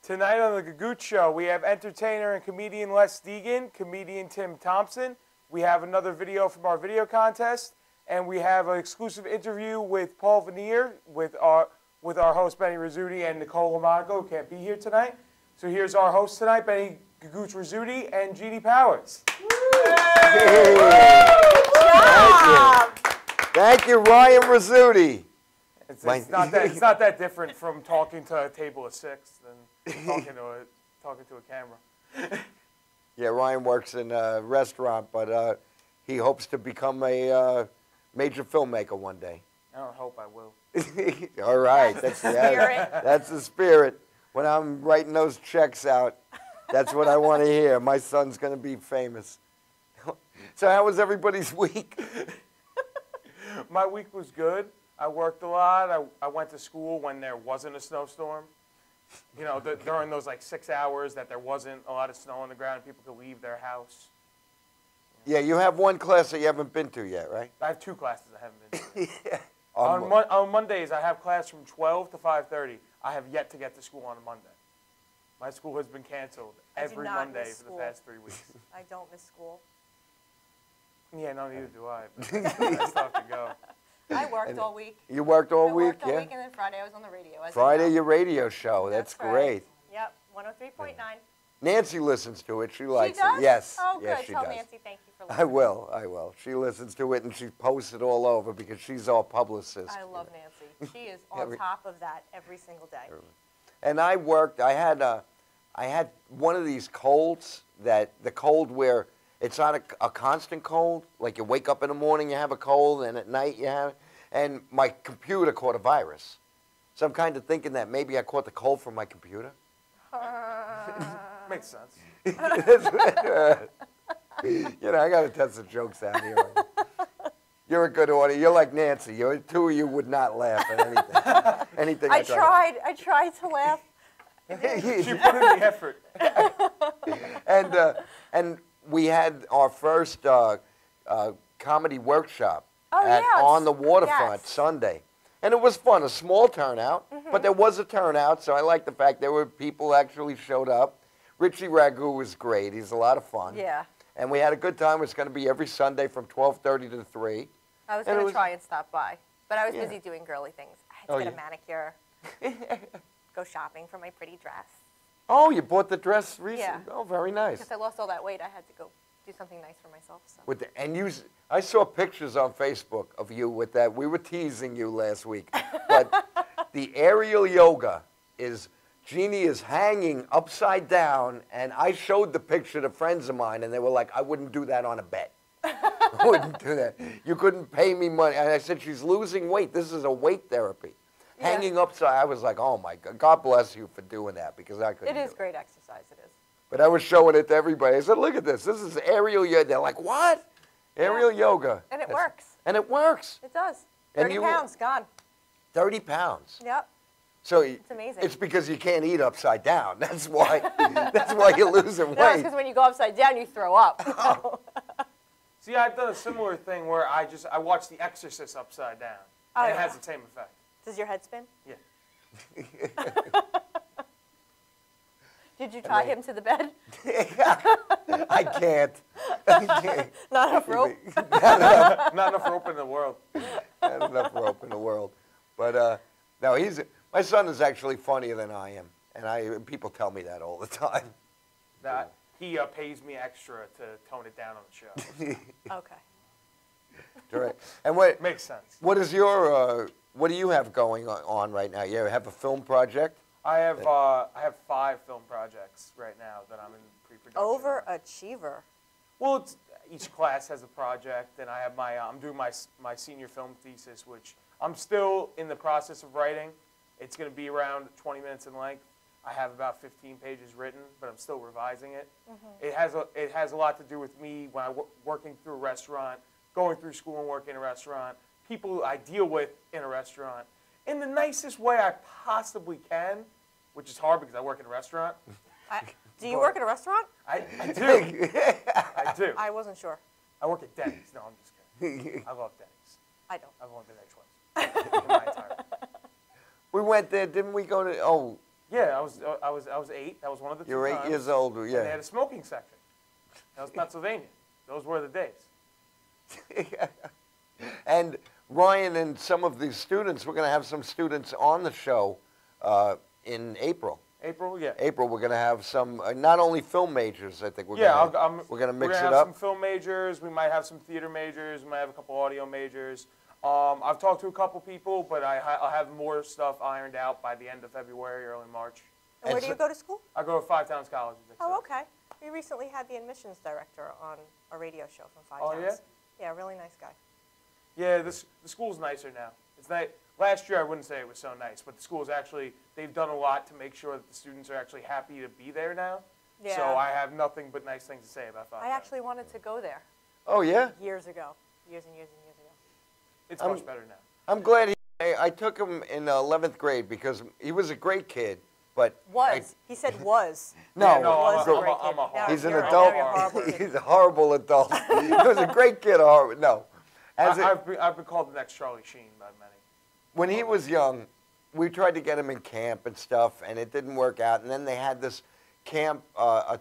Tonight on the Gagoot Show, we have entertainer and comedian Degen, comedian Tim Thomson. We have another video from our video contest, and we have an exclusive interview with Paul Veneer with our host Benny Rizzuti and Nicole Lamonaco, who can't be here tonight. So here's our host tonight, Benny Gagoot Rizzuti and Jeannie Powers. Thank you, Ryan Rizzuti. It's not that different from talking to a table of six than talking to a camera. Yeah, Ryan works in a restaurant, but he hopes to become a major filmmaker one day. I don't hope I will. All right, that's the spirit. That's the spirit. When I'm writing those checks out, that's what I want to hear. My son's going to be famous. So how was everybody's week? My week was good. I worked a lot. I went to school when there wasn't a snowstorm. You know, during those like 6 hours that there wasn't a lot of snow on the ground and people could leave their house. Yeah, you have one class that you haven't been to yet, right? I have two classes I haven't been to. Yeah. On Mondays, I have class from 12 to 5:30. I have yet to get to school on a Monday. My school has been canceled every Monday for the past 3 weeks. I don't miss school. Yeah, no, neither do I. I still have to go. I worked all week. You worked all week, I worked all week, and then Friday I was on the radio. Friday, your radio show. That's great. Yep, 103.9. Nancy listens to it. She likes it. Yes. Oh, yes, good. she Tell does. Nancy thank you for listening. I will. She listens to it, and she posts it all over because she's our publicist. I love Nancy. She is on top of that every single day. And I worked. I had one of these colds the cold where it's not a constant cold. Like you wake up in the morning, you have a cold, and at night you have it. And my computer caught a virus. So I'm kind of thinking that maybe I caught the cold from my computer. Makes sense. You know, I got to test some jokes out here. You're a good audience. You're like Nancy. Two of you would not laugh at anything. I tried to laugh. She put in the effort. And we had our first comedy workshop on the waterfront Sunday. And it was fun, a small turnout, but there was a turnout, so I like the fact there were people actually showed up. Richie Ragu was great. He's a lot of fun. Yeah. And we had a good time. It's going to be every Sunday from 12:30 to 3. I was going to try and stop by, but I was busy doing girly things. I had to get a manicure, go shopping for my pretty dress. Oh, you bought the dress recently? Yeah. Oh, very nice. Because I lost all that weight, I had to go do something nice for myself. So. I saw pictures on Facebook of you with that. We were teasing you last week. But the aerial yoga is, Jeannie is hanging upside down, and I showed the picture to friends of mine, and they were like, I wouldn't do that on a bet. I wouldn't do that. You couldn't pay me money. And I said, she's losing weight. This is a weight therapy. Yeah. Hanging upside, I was like, oh, my God. God bless you for doing that, because I couldn't do it. It is great exercise, it is. But I was showing it to everybody. I said, look at this. This is aerial yoga. They're like, what? Aerial yoga. And it works. And it works. It does. 30 pounds, gone. 30 pounds. Yep. So it's amazing. It's because you can't eat upside down. That's why. That's why you're losing weight. No, it's because when you go upside down, you throw up. Oh. See, I've done a similar thing where I watch The Exorcist upside down. And it has the same effect. Does your head spin? Yeah. Did you tie him to the bed? I can't. Not enough rope? Not enough rope in the world. Not enough rope in the world. But no, my son is actually funnier than I am. And people tell me that all the time. He pays me extra to tone it down on the show. Okay. Correct. And what makes sense. What is what do you have going on right now? You have a film project? I have 5 film projects right now that I'm in pre-production. Overachiever. Well, each class has a project, and I have I'm doing my senior film thesis, which I'm still in the process of writing. It's going to be around 20 minutes in length. I have about 15 pages written, but I'm still revising it. It has a lot to do with me when I'm working through a restaurant, going through school and working in a restaurant, people I deal with in a restaurant, in the nicest way I possibly can, which is hard because I work in a restaurant. Do you work at a restaurant? I do. I do. I wasn't sure. I work at Denny's. No, I'm just kidding. I love Denny's. I don't. I've only been there twice in my entire life. We went there, didn't we go to, Yeah, I was 8. That was one of the two You're 8 times. years old, And yeah. they had a smoking section. That was Pennsylvania. Those were the days. And Ryan and some of these students, we're going to have some students on the show in April. April, yeah. April, we're going to have some, not only film majors, I think we're Yeah, we're going to mix we're it gonna up. have some film majors. We might have some theater majors. We might have a couple audio majors. I've talked to a couple people, but I'll have more stuff ironed out by the end of February, early March. And where do you go to school? I go to Five Towns College. Oh, okay. We recently had the admissions director on a radio show from Five Towns. Yeah? Yeah, really nice guy. Yeah, the school's nicer now. It's nice. Last year, I wouldn't say it was so nice, but the school's actually, they've done a lot to make sure that the students are actually happy to be there now. Yeah. So I have nothing but nice things to say about Five I Towns. actually wanted to go there Oh, yeah? years ago. Years and years and years ago. It's much better now. I'm glad I took him in 11th grade because he was a great kid, but... He said was. No, Yeah, no, was I'm a great I'm kid. a horrible- he's an You're a adult. very horrible kid. He's a horrible adult. He was a great kid. No. I've been called the next Charlie Sheen by many. When he was young, we tried to get him in camp and stuff, and it didn't work out. And then they had this camp, a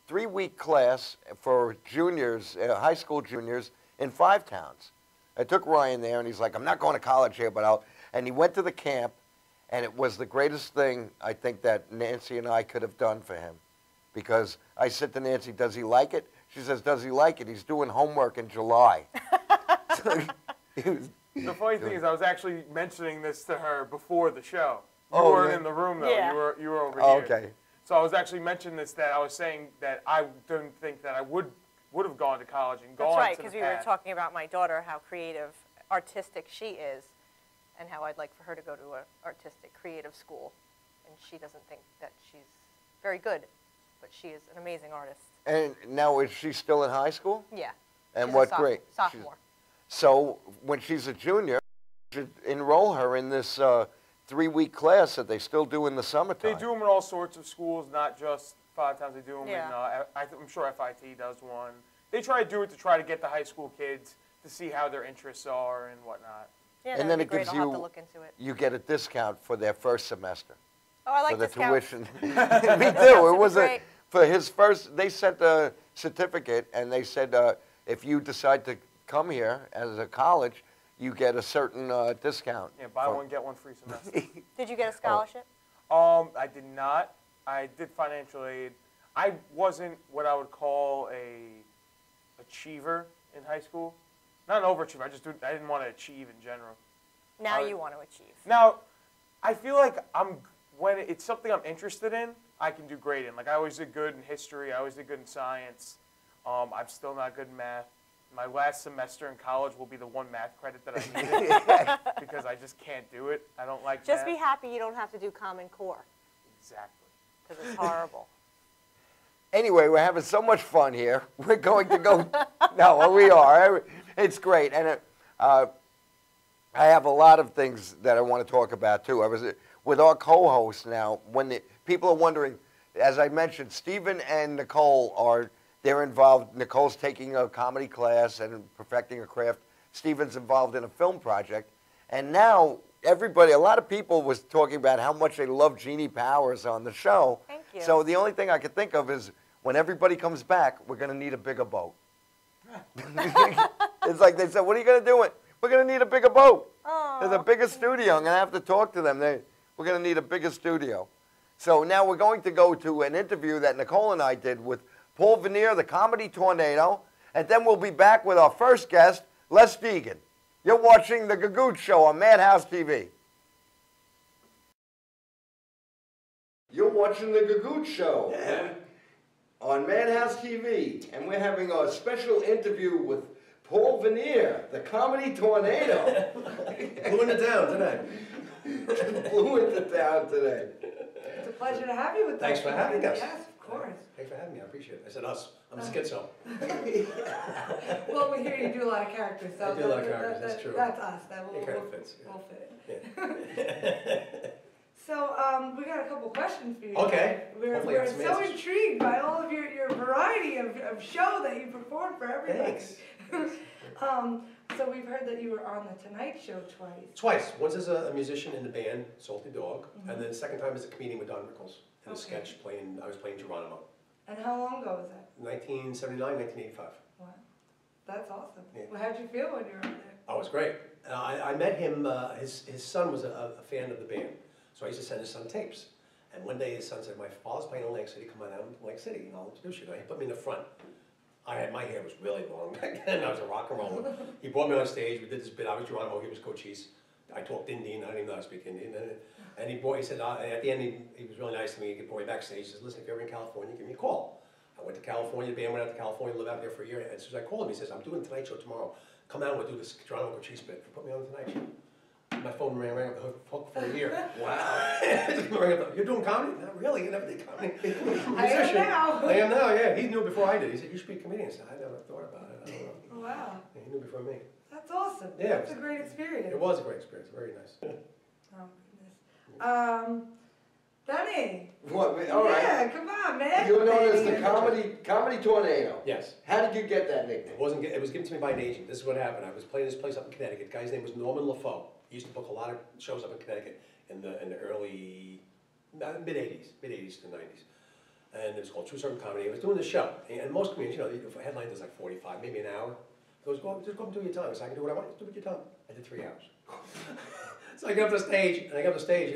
three-week class for juniors, high school juniors, in Five Towns. I took Ryan there, and he's like, I'm not going to college here, but I'll... And he went to the camp, and it was the greatest thing, I think, that Nancy and I could have done for him. Because I said to Nancy, does he like it? She says, does he like it? He's doing homework in July. So The funny thing is, I was actually mentioning this to her before the show. You Oh, weren't yeah. in the room, though. Yeah. You were over Oh, here. okay. So I was actually mentioning this, that I was saying that I didn't think that I would have gone to college and gone That's right, to because the we were path. talking about my daughter, how creative, artistic she is, and how I'd like for her to go to an artistic, creative school. And she doesn't think that she's very good, but she is an amazing artist. And now, is she still in high school? Yeah. And She's what a grade? Sophomore. So when she's a junior, you should enroll her in this 3-week class that they still do in the summertime. They do them in all sorts of schools, not just Five Towns. They do them Yeah. in, I'm sure FIT does one. They try to do it to try to get the high school kids to see how their interests are and whatnot. Yeah, And that then would it be great. gives I'll have you- to look into it. You get a discount for their first semester. Oh, I like for the discounts. tuition. Me too. It was Great. for his first. They sent a certificate, and they said if you decide to come here as a college, you get a certain discount. Yeah, buy one, get one free semester. Did you get a scholarship? I did not. I did financial aid. I wasn't what I would call a achiever in high school. Not an overachiever. I didn't want to achieve in general. Now you want to achieve. Now, I feel like when it's something I'm interested in, I can do great in. Like I always did good in history. I always did good in science. I'm still not good in math. My last semester in college will be the one math credit that I needed because I just can't do it. I don't like Just math. be happy you don't have to do Common Core, Exactly. because it's horrible. Anyway, we're having so much fun here. We're going to go. No, we are. It's great, and I have a lot of things that I want to talk about too. I was with our co-hosts now. When the people are wondering, as I mentioned, Stephen and Nicole they're involved. Nicole's taking a comedy class and perfecting her craft. Stephen's involved in a film project, and now everybody, a lot of people was talking about how much they love Jeannie Powers on the show. Thank you. So the only thing I could think of is when everybody comes back, we're going to need a bigger boat. It's like they said, what are you going to do? We're going to need a bigger boat. There's a bigger studio. I'm going to have to talk to them. We're going to need a bigger studio. So now we're going to go to an interview that Nicole and I did with Paul Veneer, the comedy tornado, and then we'll be back with our first guest, Les Degen. You're watching The Gagoot Show on Madhouse TV. You're watching The Gagoot Show on Madhouse TV, and we're having a special interview with Paul Veneer, the comedy tornado. Blew into town today. Blew into town today. It's a pleasure to have you with us. Thanks for having us. Yes, of course. Thanks for having me. I appreciate it. I said us. I'm a schizo. Well, we hear you do a lot of characters. So I do a lot of characters, that's true. That's us. It kind of fits. Yeah. We'll fit it. So we got a couple questions for you. Okay. We're it's so amazing. intrigued by all of your variety of show that you perform for everybody. Thanks. So we've heard that you were on the Tonight Show twice. Twice. Once as a musician in the band, Salty Dog, and then the second time as a comedian with Don Rickles in a sketch playing. I was playing Geronimo. And how long ago was that? 1979, 1985. Wow, that's awesome. Yeah. Well, how'd you feel when you were up there? Oh, it was great. I met him. His son was a fan of the band, so I used to send his son tapes. And one day his son said, "My father's playing in Atlantic City. Come on down to Atlantic City, and I'll introduce you." And he put me in the front. My hair was really long back then. I was a rock and roller. He brought me on stage. We did this bit. I was Geronimo. He was Cochise. I talked Indian. I didn't even know how to speak Indian. And he said, at the end, he was really nice to me. He brought me backstage. He says, "Listen, if you're ever in California, give me a call." I went to California. The band went out to California, lived out there for a year. And as soon as I called him, he says, "I'm doing the Tonight Show tomorrow. Come out and we'll do this Geronimo Cochise bit." He put me on the Tonight Show. My phone rang up the hook for a year. Wow. "You're doing comedy?" "Not really. You never did comedy." I am now. I am now, yeah. He knew before I did. He said, "You should be a comedian." I said, "I never thought about it. I don't know." Wow. Yeah, he knew before me. That's awesome. Yeah. That's a great experience. It was a great experience. Very nice. Oh, goodness. Danny. What? All right. Yeah, come on, man. You're known as the Baby. comedy tornado. Yes. How did you get that nickname? It was given to me by an agent. This is what happened. I was playing this place up in Connecticut. The guy's name was Norman LaFoe. He used to book a lot of shows up in Connecticut in the early, mid-80s to the 90s. And it was called True Certain Comedy. I was doing the show. And most comedians, the headline does like 45, maybe an hour. He goes, just go up and do your time. I said, "I can do what I want. Just do it with your time." I did 3 hours. So I get up to the stage,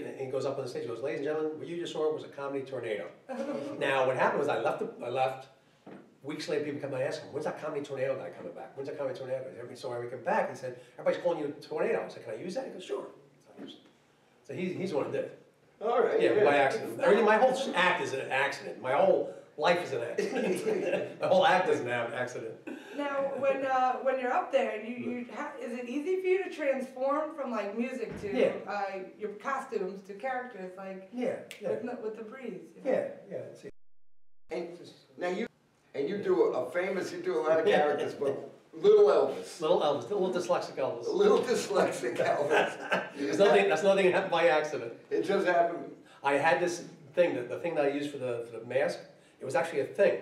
and he goes up on the stage, he goes, "Ladies and gentlemen, what you just saw was a comedy tornado." Now, what happened was I left. Weeks later, people come by and ask him, "When's that comedy tornado guy coming back? When's that comedy tornado?" So I came back and said, "Everybody's calling you a tornado." I said, "Can I use that?" He goes, "Sure." So he's the one who did it. All right. Yeah, by accident. My whole act is an accident. My whole life is an accident. My whole act is an accident. Now, when you're up there, is it easy for you to transform from like music to your costumes to characters like with the breeze? Yeah. It's easy. And now you do a lot of characters, but Little Elvis. Little dyslexic Elvis. Little dyslexic Elvis. That's nothing that happened by accident. It just happened. I had this thing, the thing that I used for the mask, it was actually a thing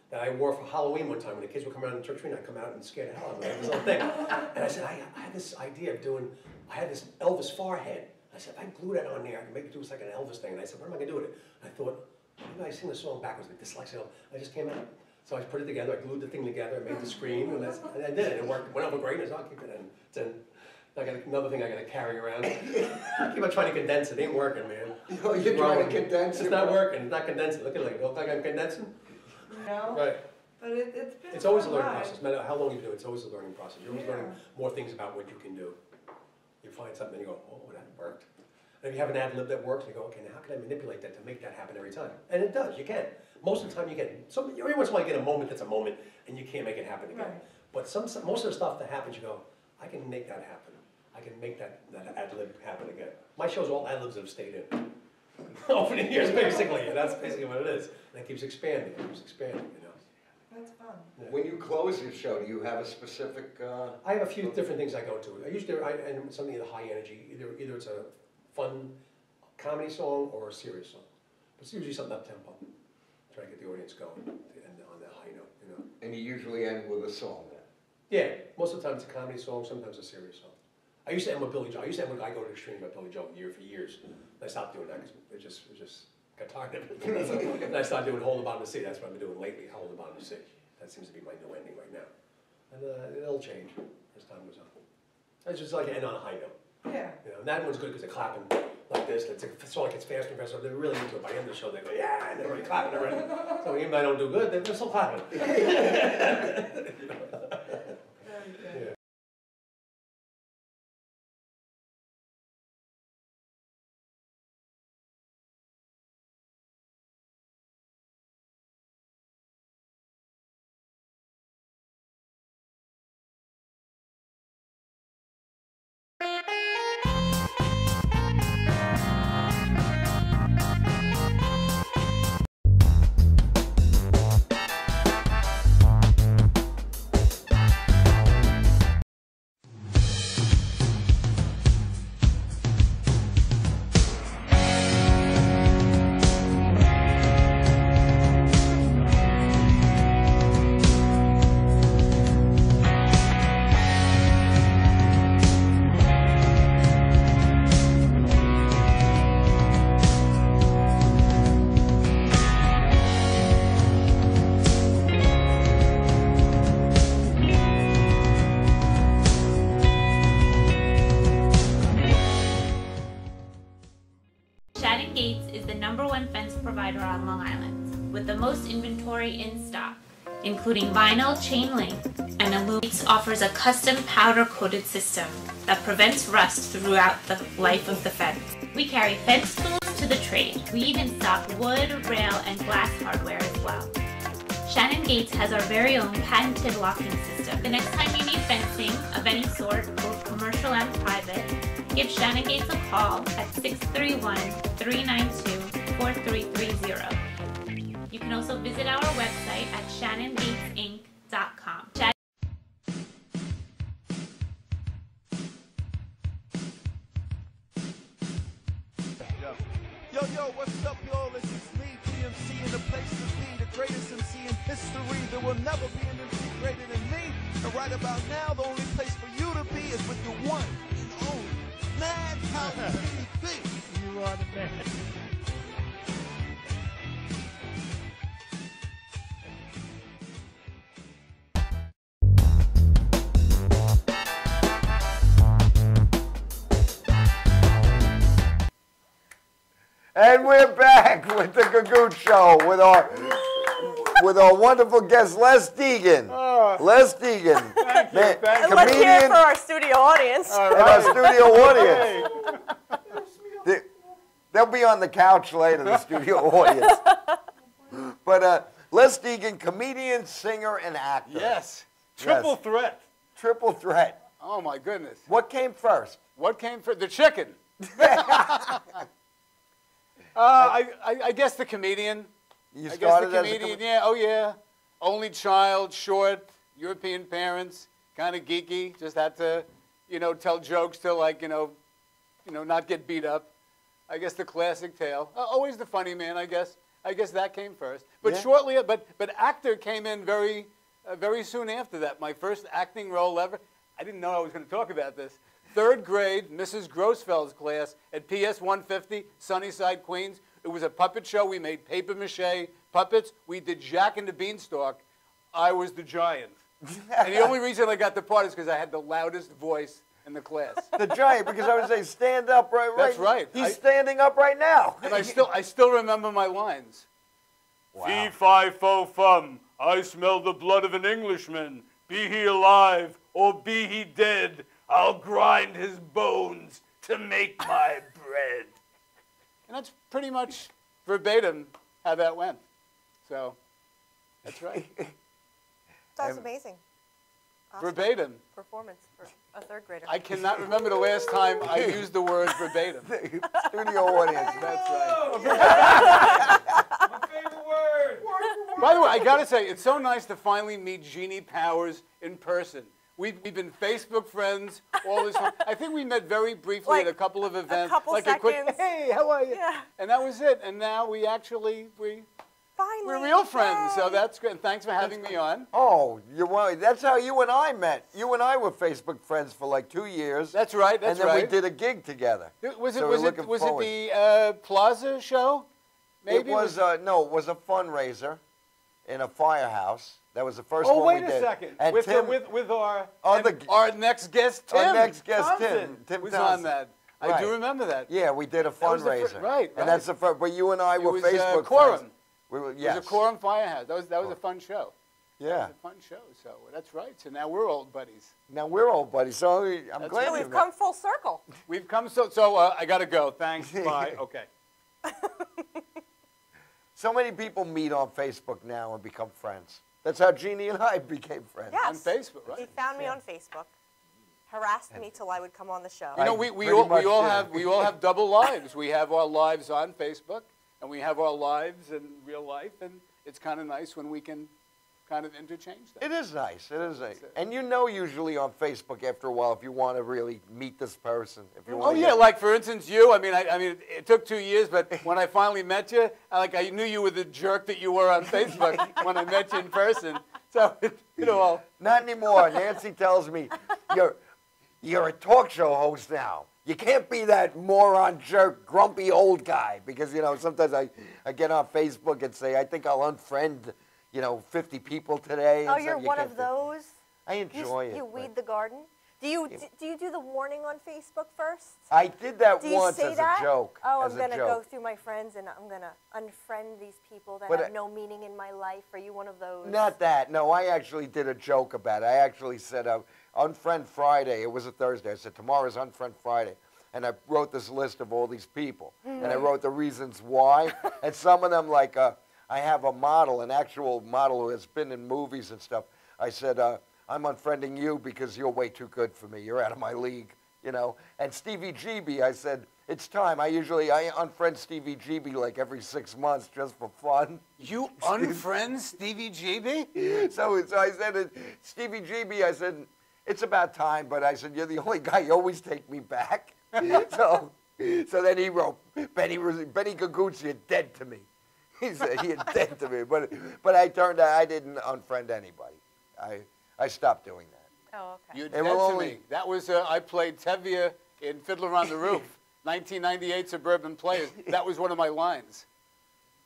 that I wore for Halloween one time when the kids would come around in trick or treating. I'd come out and scare the hell out of them. It was a little thing. And I said, I had this idea of I had this Elvis forehead. I said, if I glue that on there, I can make it do like an Elvis thing. And I said, what am I going to do with it? And I thought, maybe I sing the song backwards, like dyslexic Elvis. I just came out. So I put it together, I glued the thing together, I made the screen, and I did it. It worked, went over great, and I said, I'll keep it in. Then I got another thing I got to carry around. I keep on trying to condense it. It ain't working, man. Oh, you're trying to condense it? It's not working. It's not condensing. Look like I'm condensing. No. Right. But it's always a learning process. No matter how long you do it, it's always a learning process. You're always learning more things about what you can do. You find something and you go, oh, that worked. And if you have an ad lib that works, you go, okay, now how can I manipulate that to make that happen every time? And it does. You can. Most of the time you can. Every once in a while you get a moment that's a moment, and you can't make it happen again. Right. But most of the stuff that happens, you go, I can make that happen. I can make that ad lib happen again. My show's all ad libs that have stayed in. Over the years, basically. And that's basically what it is. And it keeps expanding. That's fun. Yeah. When you close your show, do you have a specific... I have a few different things I go to. I usually and something in the high energy. Either it's a fun comedy song or a serious song. But it's usually something up-tempo. Try to get the audience going and on that high note, And you usually end with a song then? Yeah. Most of the time it's a comedy song, sometimes a serious song. I used to end with Billy Joe. I used to end with I Go to Extremes by Billy Joe for years. And I stopped doing that because it just got tired of it. And I started doing Hold the Bottom of the Sea. That's what I've been doing lately, Hold the Bottom of the Sea. That seems to be my new ending right now. And it'll change as time goes on. It's just like an end on a high note. Yeah. And that one's good because they're clapping like this. The song gets faster and faster. They're really into it. By the end of the show, they go, yeah, and they're already clapping already. So even if I don't do good, they're still clapping. Very good. Yeah. Gates is the #1 fence provider on Long Island, with the most inventory in stock, including vinyl, chain link, and aluminum. Gates offers a custom powder-coated system that prevents rust throughout the life of the fence. We carry fence tools to the trade. We even stock wood, rail, and glass hardware as well. Shannon Gates has our very own patented locking system. The next time you need fencing of any sort, both commercial and private, give Shannon Gates a call at 631-392-4330. You can also visit our website at shannongatesinc.com. Yo, what's up, y'all? This is me, TMC, in the place to be, the greatest MC in history. There will never be an MC greater than me. And right about now, the only place for you to be is with the one and only Madhouse TV. You are the man. And we're back with the Gagoot Show with our wonderful guest, Les Degen. Les Degen. Thank you. Let's hear it for our studio audience. And our studio audience. They'll be on the couch later, the studio audience. But Les Degen, comedian, singer, and actor. Yes. Triple threat. Triple threat. Oh, my goodness. What came first? What came first? The chicken. I guess the comedian. You started as a comedian, yeah, oh yeah. Only child, short, European parents, kind of geeky. Just had to, tell jokes to not get beat up. I guess the classic tale. Always the funny man, I guess. I guess that came first. But yeah. but actor came in very soon after that. My first acting role ever. I didn't know I was going to talk about this. 3rd grade, Mrs. Grossfeld's class at PS 150, Sunnyside, Queens. It was a puppet show. We made papier-mâché puppets. We did Jack and the Beanstalk. I was the giant. And the only reason I got the part is because I had the loudest voice in the class. The giant, because I would say stand up right. That's right. He's standing up right now. And I still remember my lines. Wow. Fee, fi, fo, fum. I smell the blood of an Englishman. Be he alive or be he dead, I'll grind his bones to make my bread. And that's pretty much verbatim how that went. So, that's right. That was amazing. Awesome. Verbatim. Performance for a 3rd grader. I cannot remember the last time I used the word verbatim. Studio audience. That's right. My favorite word. By the way, I got to say, it's so nice to finally meet Jeannie Powers in person. We've been Facebook friends all this time. I think we met very briefly at a couple of events. A couple seconds. A quick, hey, how are you? Yeah. And that was it. And now we're real friends. So that's good. And thanks for having me on. Oh, that's how you and I met. You and I were Facebook friends for like 2 years. That's right. That's right. And then right. we did a gig together. Was it the Plaza show? Maybe it was it was a fundraiser in a firehouse. That was the first one we did. Oh, wait a second. And with our next guest, Tim. Our next guest, Thomson, Tim was Thomson. on that. Right. I do remember that. Yeah, we did a fundraiser. Right. And that's the first. But you and I were Facebook Quorum. friends. It was a Quorum Firehouse. That was a fun show. Yeah. That was a fun show. So that's right. So now we're old buddies. So I'm glad so we've come full circle. We've come so I got to go. Thanks. Bye. Okay. So many people meet on Facebook now and become friends. That's how Jeannie and I became friends. Yes. On Facebook, right? He found me on Facebook, harassed me till I would come on the show. We all have double lives. We have our lives on Facebook, and we have our lives in real life, and it's kind of nice when we can kind of interchange that. It is nice. It is nice. And usually on Facebook after a while if you want to really meet this person. If you want like for instance you. I mean, it took 2 years, but when I finally met you, I knew you were the jerk that you were on Facebook when I met you in person. So Not anymore. Nancy tells me you're a talk show host now. You can't be that moron, jerk, grumpy old guy because sometimes I get on Facebook and say I think I'll unfriend 50 people today. Oh, you're one of those? I enjoy it. You weed the garden? Do you do the warning on Facebook first? I did that Do you once say as that? a joke. Oh, as I'm a going to joke. go through my friends and I'm going to unfriend these people that But have no meaning in my life. Are you one of those? Not that. No, I actually did a joke about it. I actually said, Unfriend Friday. It was a Thursday. I said, tomorrow's Unfriend Friday. And I wrote this list of all these people. And I wrote the reasons why. And some of them, like, I have a model, an actual model who has been in movies and stuff. I said, I'm unfriending you because you're way too good for me. You're out of my league, you know. And Stevie GB, I said, it's time. I unfriend Stevie GB like every 6 months just for fun. You unfriend Stevie GB? So I said, Stevie GB, I said, it's about time. But I said, you're the only guy. You always take me back. so then he wrote, Benny Gaguzzi, you're dead to me. He said, you're dead to me. But I didn't unfriend anybody. I stopped doing that. Oh, okay. You're dead to me. That was, I played Tevye in Fiddler on the Roof, 1998 Suburban Players. That was one of my lines.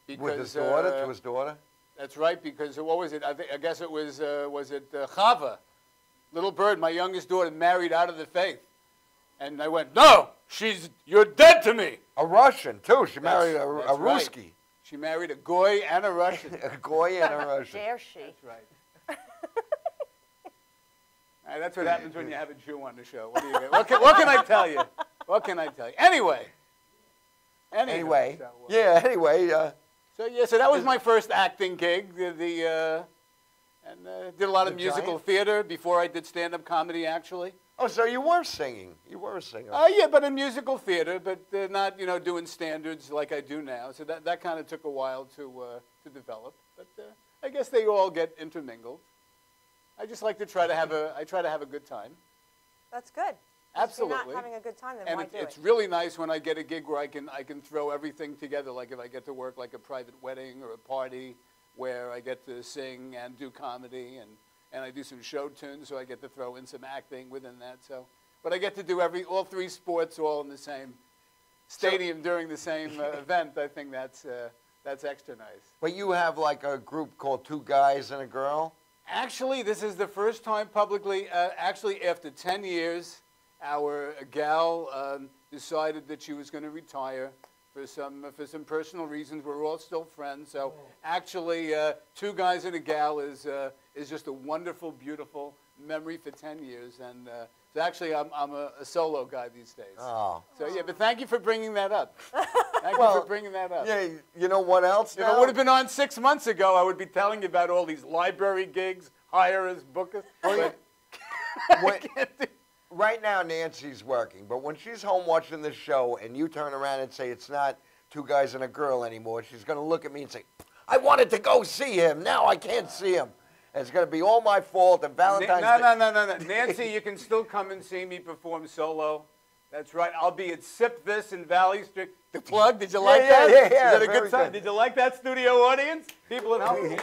Because, With his daughter, to his daughter? That's right, because what was it? I guess it was Chava, little bird, my youngest daughter, married out of the faith. And I went, no, you're dead to me. A Russian, too. She married a Ruski. Right. She married a Goy and a Russian. A Goy and a Russian. Dare she? That's right. That's what happens when you have a Jew on the show. What can I tell you? What can I tell you? Anyway. Anyway. So, So that was my first acting gig. And did a lot of The musical Giant? theater before I did stand-up comedy, actually. Oh, so you were singing. You were a singer. Yeah, but in musical theater, but not, doing standards like I do now. So that kind of took a while to develop. But I guess they all get intermingled. I just like to try to have a good time. That's good. Absolutely. If you're not having a good time, then And why do it's it? really nice when I get a gig where I can throw everything together. Like if I get to work like a private wedding or a party where I get to sing and do comedy and I do some show tunes, so I get to throw in some acting within that. So, but I get to do all three sports all in the same stadium during the same event. I think that's extra nice. But you have like a group called Two Guys and a Girl? Actually, this is the first time publicly, actually after 10 years, our gal decided that she was going to retire for some personal reasons. We're all still friends. So actually, Two Guys and a Gal is just a wonderful, beautiful memory for 10 years. And so actually, I'm a solo guy these days. Oh. So yeah, but thank you for bringing that up. Thank you for bringing that up. Yeah, you know what else If now? I would have been on 6 months ago, I would be telling you about all these library gigs, hire us, book us. But Right now, Nancy's working, but when she's home watching this show and you turn around and say it's not Two Guys and a Girl anymore, she's going to look at me and say, I wanted to go see him. Now I can't see him. And it's going to be all my fault. And Valentine's Day. No. Nancy, you can still come and see me perform solo. That's right. I'll be at Sip This in Valley Street. The plug, did you like that? Yeah, Is that a very good time? good. Did you like that, studio audience? People at home?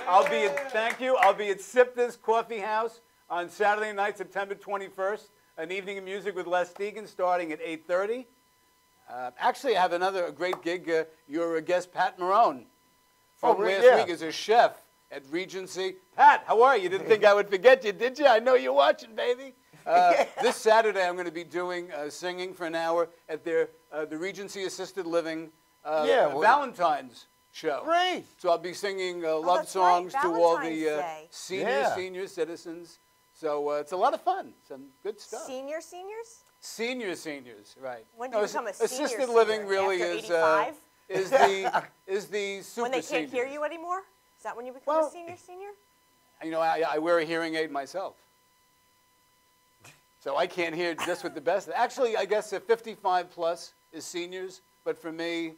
Thank you. I'll be at Sip This Coffee House on Saturday night, September 21st. An evening of music with Les Degen starting at 8:30. Actually, I have a great gig. Your guest, Pat Marone, from last week as a chef at Regency. Pat, how are you? Didn't think I would forget you, did you? I know you're watching, baby. This Saturday, I'm going to be doing singing for an hour at the Regency Assisted Living Valentine's show. Great. So I'll be singing love that's songs right, to all Valentine's the Day. senior citizens. So it's a lot of fun. Some good stuff. Seniors? Seniors, right. When do you become a senior assisted living senior? really After 85? is the super When they can't seniors. hear you anymore? Is that when you become a senior? You know, I wear a hearing aid myself. So I can't hear just with the best. Actually, I guess 55 plus is seniors, but for me,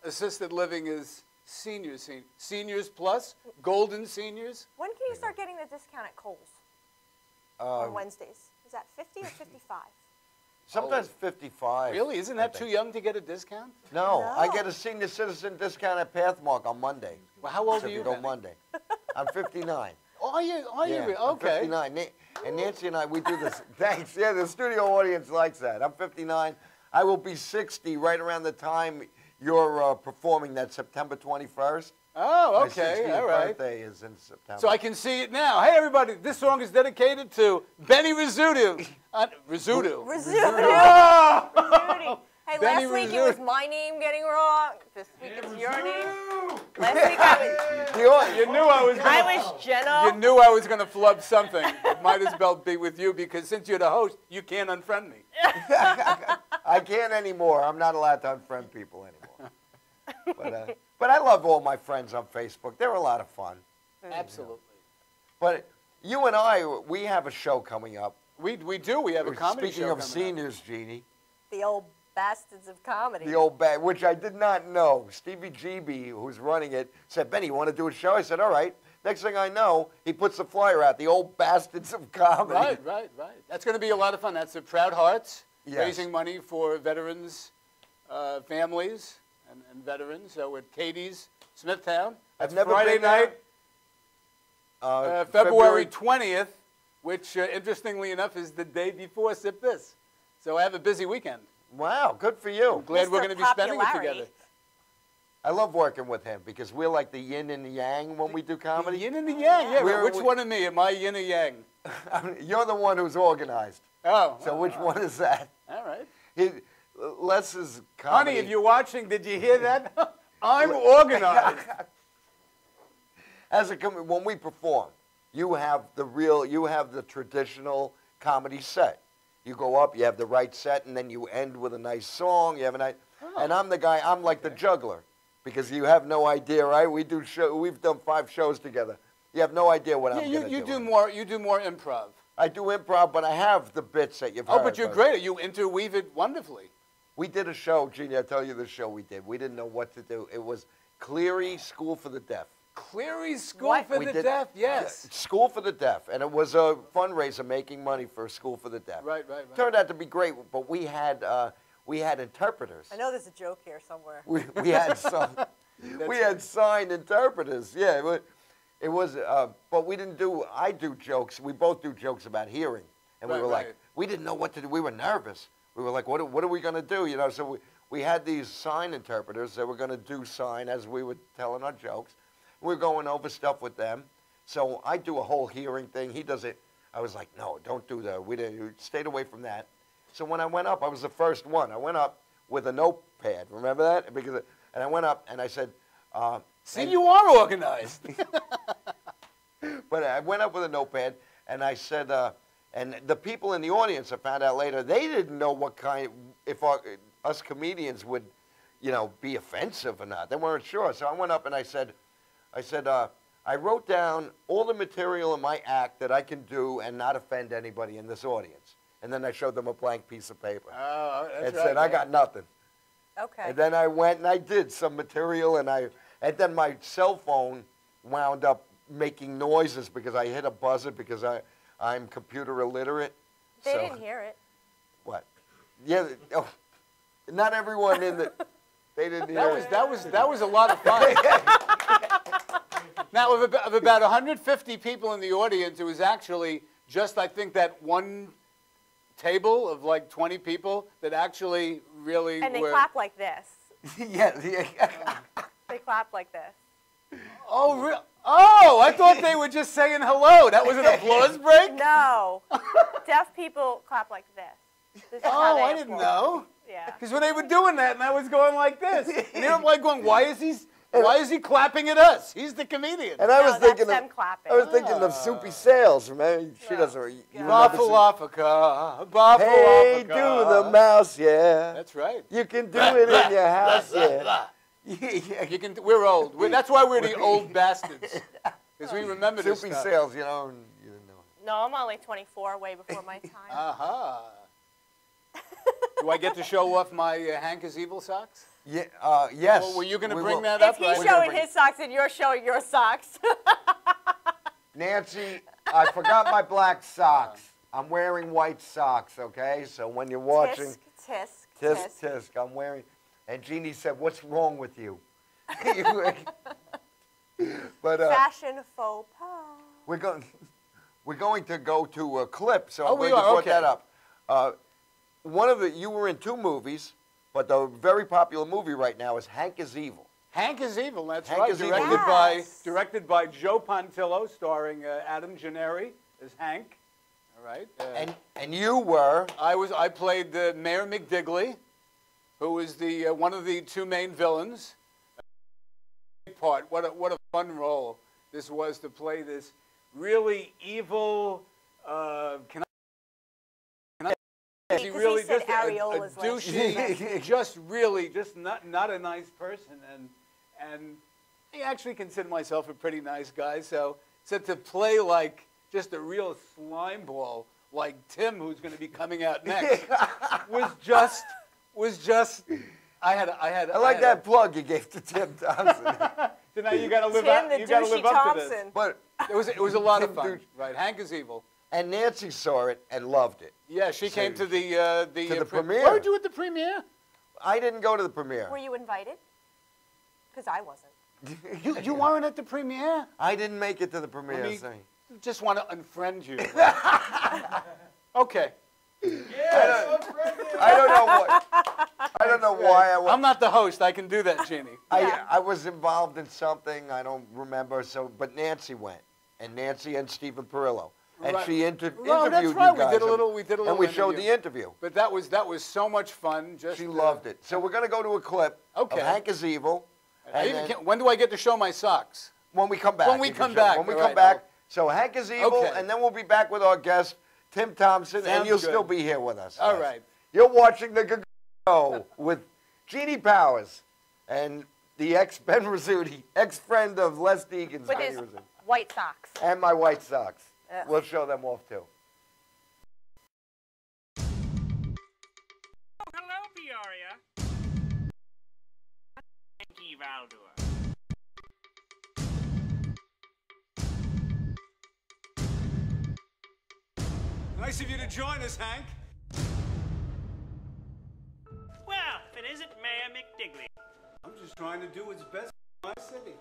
assisted living is seniors plus, golden seniors. When can you start getting the discount at Kohl's on Wednesdays? Is that 50 or 55? Sometimes 55. Really? Isn't that too young to get a discount? No, I No. get a senior citizen discount at Pathmark on Monday. Well, how old So are if you, go Benny? Monday. I'm 59. Are you? Yeah, really? I'm Okay. 59. And Nancy and I, we do this. Thanks. Yeah, the studio audience likes that. I'm 59. I will be 60 right around the time you're performing that September 21st. Oh, My okay, 60th all right. birthday is in September. So I can see it now. Hey, everybody, this song is dedicated to Benny Rizzuti. Rizzuti. Rizzuti. Oh! Rizzuti. Hey, Benny last week it was Rizzuti. my name getting wrong. This week it's your name. Last week I You knew I was gonna, was Jenna. You knew I was going to flub something. It might as well be with you because since you're the host, you can't unfriend me. I can't anymore. I'm not allowed to unfriend people anymore. But I love all my friends on Facebook. They're a lot of fun. Absolutely. But you and I, we have a show coming up. We do. We have a comedy Speaking show of coming seniors, Jeannie, The old bastards of comedy. the old bad, which I did not know. Stevie GB, who's running it, said, Benny, you want to do a show? I said, all right. Next thing I know, he puts the flyer out, the old bastards of comedy. Right. That's going to be a lot of fun. That's the Proud Hearts, Yes. raising money for veterans, families, and veterans. So at Katie's, Smithtown. That's I've never Friday been there. night, February 20th, which, interestingly enough, is the day before Sip This. So I have a busy weekend. Wow, good for you. Glad we're Mr. going to be spending it Popularity. together. I love working with him because we're like the yin and the yang when we do The comedy. yin and the yang, yeah. We're- Which one of me? Am I yin or yang? You're the one who's organized. Oh. So which one is that? All right. Les is comedy. Honey, if you're watching, did you hear that? I'm organized. When we perform, you have the traditional comedy set. You go up, you have the right set, and then you end with a nice song. You have a nice, and I'm the guy. I'm like the juggler, because you have no idea, right? We've done 5 shows together. You have no idea what I'm going to do. You do more improv. I do improv, but I have the bits that you've heard. Oh, but you're great. You interweave it wonderfully. We did a show, Jeannie. I'll tell you the show we did. We didn't know what to do. It was Cleary School for the Deaf. Cleary School What? for We the did- Deaf, yes. School for the Deaf, and it was a fundraiser making money for School for the Deaf. Right. Turned out to be great, but we had interpreters. I know there's a joke here somewhere. We had some. We had signed interpreters. Yeah, it was. But we didn't do. I do jokes. We both do jokes about hearing, and we Right, were right. like, we didn't know what to do. We were nervous. We were like, what are we going to do? You know. So we had these sign interpreters that were going to do sign as we were telling our jokes. We're going over stuff with them. So I do a whole hearing thing. He does it. I was like, no, don't do that. We stayed away from that. So when I went up, I was the first one. I went up with a notepad. Remember that? And I went up and I said, See, you are organized. but I went up with a notepad and I said, and the people in the audience, I found out later, they didn't know what kind, if us comedians would, be offensive or not. They weren't sure. So I went up and I said, I wrote down all the material in my act that I can do and not offend anybody in this audience. And then I showed them a blank piece of paper. Oh, that's and right. said, I got nothing. Okay. And then I went and I did some material, and then my cell phone wound up making noises because I hit a buzzer because I'm computer illiterate. They So- didn't hear it. What? Yeah. Oh, not everyone in the. They didn't hear it. That was a lot of fun. Now, of about 150 people in the audience, it was actually just, I think, that one table of like 20 people that actually really And they were. clap like this. Yeah. They clap like this. Oh, oh, I thought they were just saying hello. That was an applause break? No. Deaf people clap like this. This is how Oh, they I didn't applaud. know. Yeah. Because when they were doing that, and I was going like this, and they were like going, "Why is he clapping at us? He's the comedian." And I No, was thinking that's them of. clapping. I was thinking of Soupy Sales. Remember? She No. doesn't. You remember Bafalafaka, Hey, Bafalafaka. do the mouse, yeah. That's right. You can do it in your house, yeah. You can. We're old. That's why we're the old bastards. Because we remember this Soupy stuff. Sales, you know. And you didn't know. No, I'm only 24, way before my time. Aha. Do I get to show off my Hank is Evil socks? Yeah. Yes. Well, were you going to we bring will. that If up? he's right? gonna showing bring- his socks and you're showing your socks. Nancy, I forgot my black socks. I'm wearing white socks, okay? So when you're watching, Tisk, tisk, tisk, tisk. tisk, I'm wearing. And Jeannie said, "What's wrong with you?" But Fashion faux pas. we're going to go to a clip, so Oh, I'm we going to are, put okay. that up. You were in 2 movies, but the very popular movie right now is Hank is Evil. Hank is Evil, that's Hank right. is Evil. Directed by Joe Pontillo, starring Adam Gennari as Hank. All right. And you were? I played Mayor McDigley, who was the one of the two main villains. Part. What a fun role this was to play this really evil. He really he said just Areola's a douchey, just not a nice person, and I actually consider myself a pretty nice guy. So to play like just a real slime ball like Tim, who's going to be coming out next, was just. I like that plug you gave to Tim Thomson. So now you got to live Tim, you got to live up to this. But it was a lot of fun, right? Hank is Evil. And Nancy saw it and loved it. Yeah, she came to the premiere. Where were you at the premiere? I didn't go to the premiere. Were you invited? Because I wasn't. You weren't at the premiere? I didn't make it to the premiere. Just want to unfriend you. Okay. Yeah, I don't know why. I'm not the host. I can do that, Jeannie. I was involved in something. I don't remember. But Nancy went, and Nancy and Stephen Perillo, and she interviewed that's you right. guys. We did a little and we showed the interview. But that was so much fun. She loved it. So we're gonna go to a clip of Hank is Evil. When do I get to show my socks? When we come back. When we come back. When we come back. So Hank is Evil, and then we'll be back with our guest Tim Thomson, and you'll still be here with us. All right. You're watching the Show with Jeannie Powers and the ex-Ben Rizzuti, ex-friend of Les Degan's. With his white socks. And my white socks. We'll show them off, too. Oh, hello, Peoria. Yankee Valdor. Nice of you to join us, Hank. Well, if it isn't Mayor McDigley. I'm just trying to do what's best for my city.